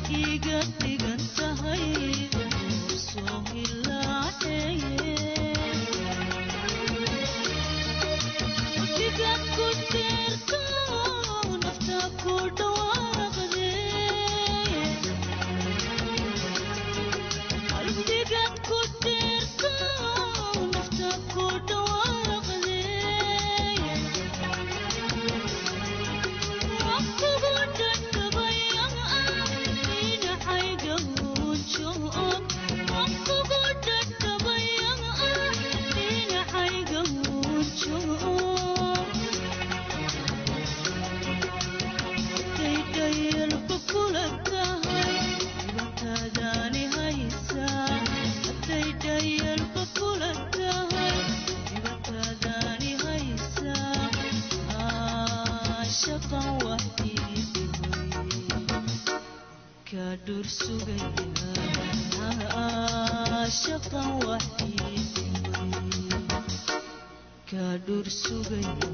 iga dhigan tahay soo hilaacaye waqtiga ku deerto nafta ku dhawaaqde waqtiga ku deerto nafta ku dhawaaqde waqtigu dhadhabaya dhinacayga wujo waqtigu dhadhabaya dhinacayga wujo daydayalba kula tahay dhibaatadaani haysa daydayalba kula tahay dhibaatadaani haysa shaqan waxiidimay ka dhur sugaya shaqan waxiidimay ka dhur sugaya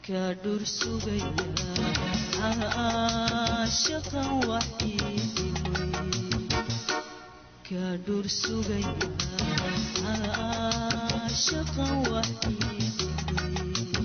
ka dhur sugaya shaqan waxiidimay ka dhur sugaya shaqan waxiidimay